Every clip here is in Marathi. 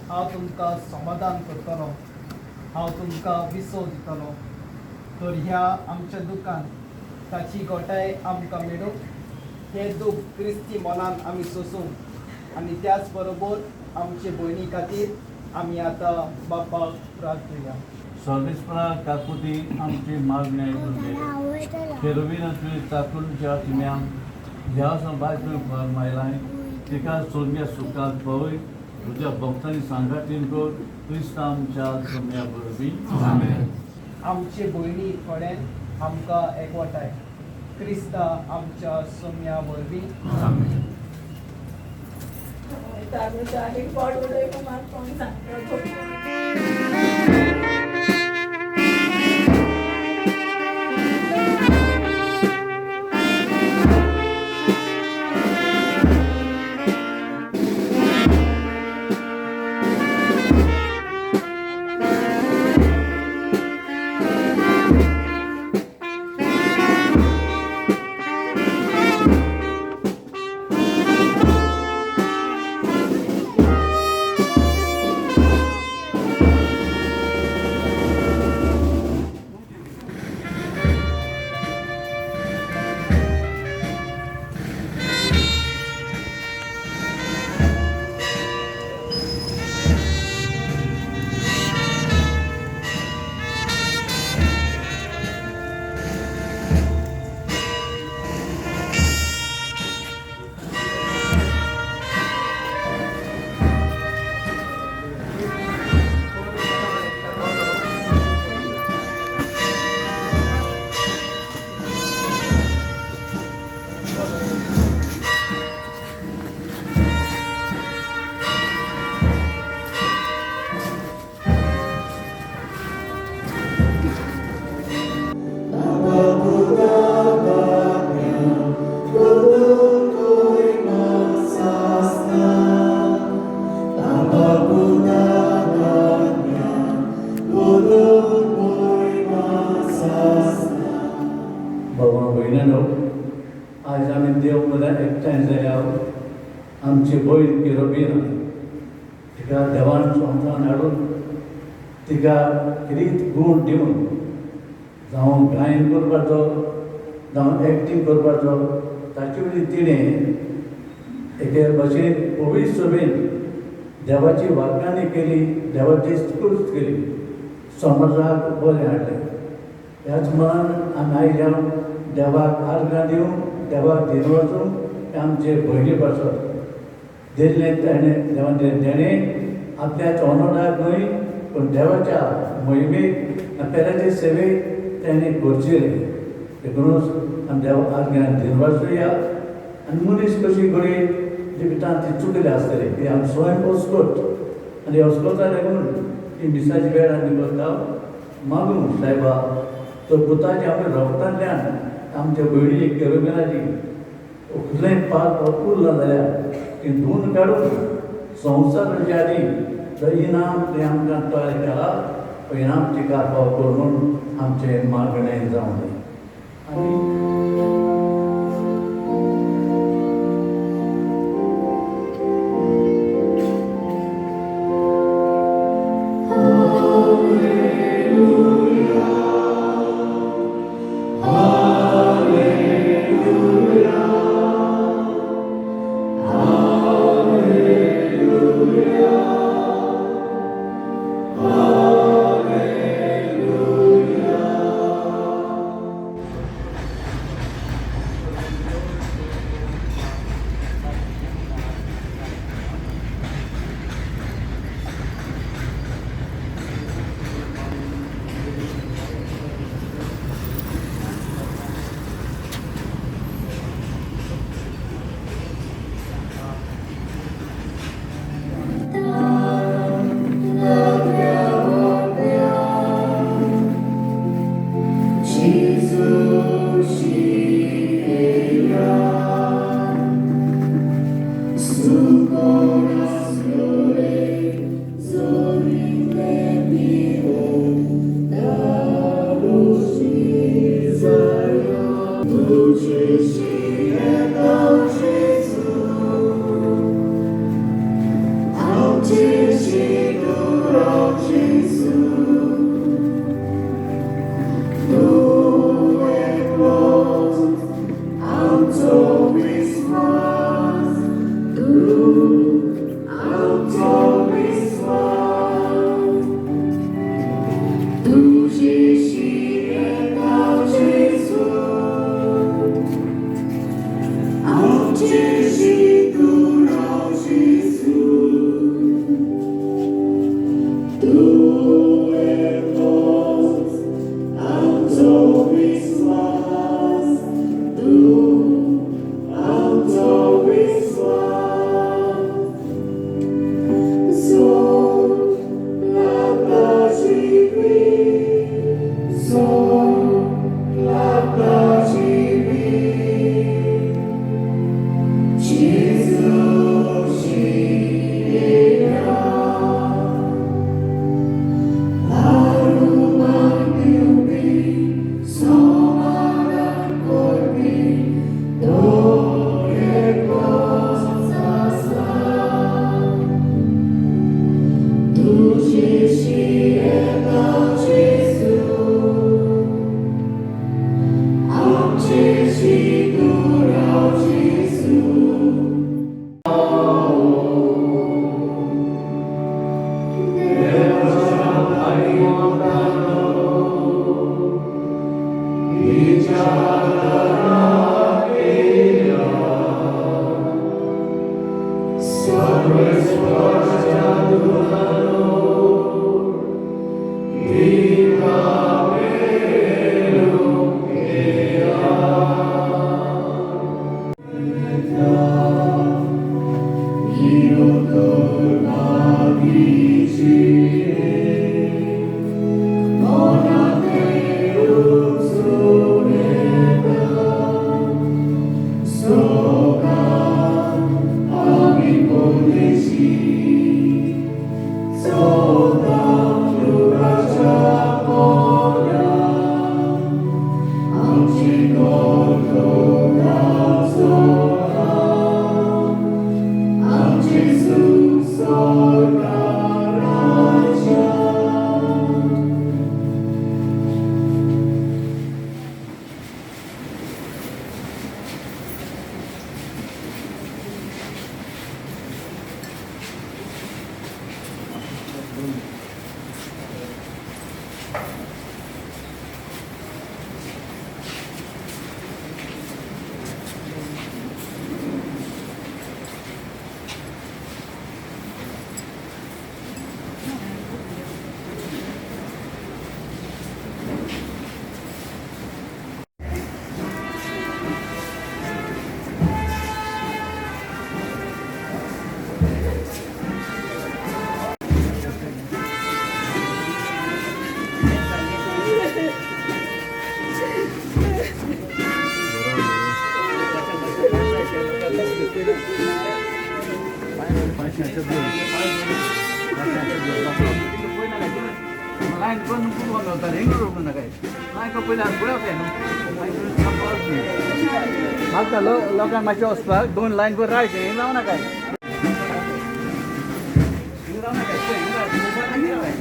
हांव तुमकां समाधान करतलो, हांव तुमकां विसव दितलो. तर ह्या आमच्या दुखान ताची गोठाय आमकां मेळूं, हे दूख क्रिस्ती मनान आमी सोसूंक आनी त्याच बरोबर आमचे भयणी खातीर आमी आतां बापाक प्रार्थुया. सर्वेस्परा काकुती आमची मागणी आयकून घे. केरुबीन तुवें चाकूनच्या तिम्यांक ह्या संभाय तुवें फरमायलाय, तिका सोन्या सुखात पळय, तुज्या भक्तांनी सांगातीन कर, क्रिस्त आमच्या सोन्या बरोबर. आमेन. आमचे भयणी थोड्यान आमकां एकवटाय, क्रिस्ता आमच्या सोम्या वरवीं. आमेन. भयणो आज आमी देव मदीं एकठांय जाया आमची भयण केरोबीन तिका देवान संवसारान हाडून तिका कितें गूण दिवन जावं गायन करपाचो जावं एक्टींग करपाचो ताचे वयली तिणें एके भाशेन पवित्र सभेन देवाची वागणी केली देवाची स्तुती केली समाजाक बरें हाडलें ह्याच मनान आमी आयल्या देवाक आर्गां दिवन देवाक दिन वचून आमचे भयणी पासत दिल्लें ताणें देवान तेणें आपल्या चोनोडाक न्हय पूण देवाच्या मोहिमेक पेराचे सेवेक ताणें करचेलें देखूनच आमी देवाक आर्गां दिन वाचुया आनी मनीस कशी घडये जिवितांत ती चुकले आसतले ती आमी स्वयं वचकोट आनी वचकोता लागून ती मिसाची वेळ आमी करता मागून सायबा तो पुताची आमी रोगतांतल्यान आमच्या भयणी केरोबिनाची कसलेंय पाप उरलां जाल्यार ती धुवन काडून संवसार आदी जो इनाम तें आमकां तयार केला तो इनाम तिका पावतो म्हणून आमचें मागणें जावं दी आनी So Lain pun pun kalau tadi ini belum nak kai. Lain kau pilih aku apa ni? Maka lo kan macam ospa, don lain pun right ni, lau nak kai. Lau nak kai, lau nak kai.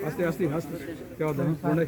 Asli asli asli. क्या होता है? पूर्ण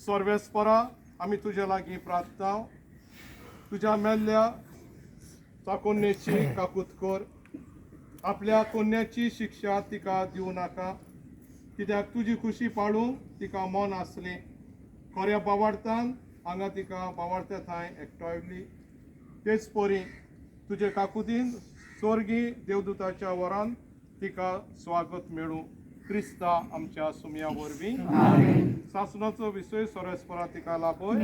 सर्वेस्परा आम्ही तुझ्या लागी प्रार्थना तुझ्या मेल्ल्या चाकोन्याची काकूत कर आपल्या कोन्याची शिक्षा तिका दिवं नाका कित्याक तुजी खुशी पाळूंक तिका मन आसलें खऱ्या बावार्थान हांगा तिका बावार्थ्या थंय एकठांयली तेच परी तुजे काकुतीन स्वर्गी देवदूताच्या वरान तिका स्वागत मेळूं क्रिस्ता आमच्या सुमया वरवीं सासणाचो विशय सर्वेस्परा तिका लाभोय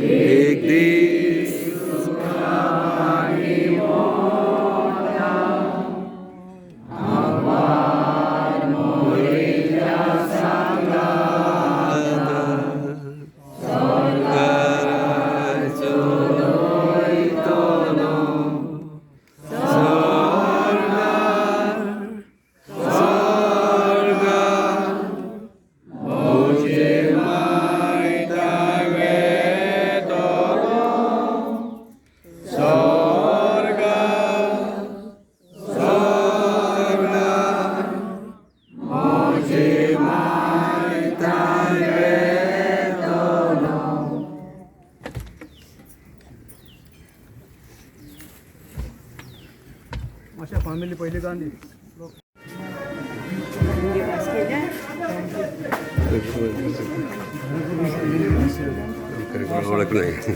एक दीस अशा फॅमिली पहिली गांधी ओळख नाही.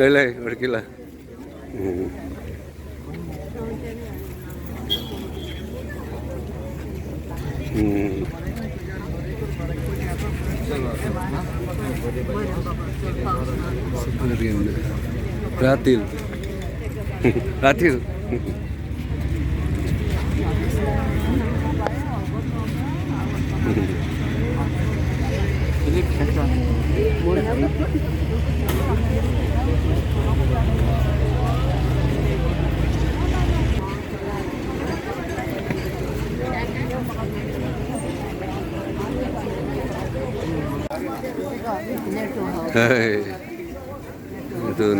कळलंय ओळखीला. राहतील राहतील.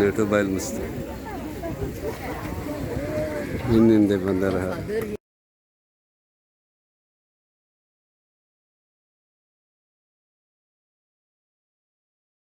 नेटो बाईल मस्त. ಹಿಂದೆ ಬಂದಾರ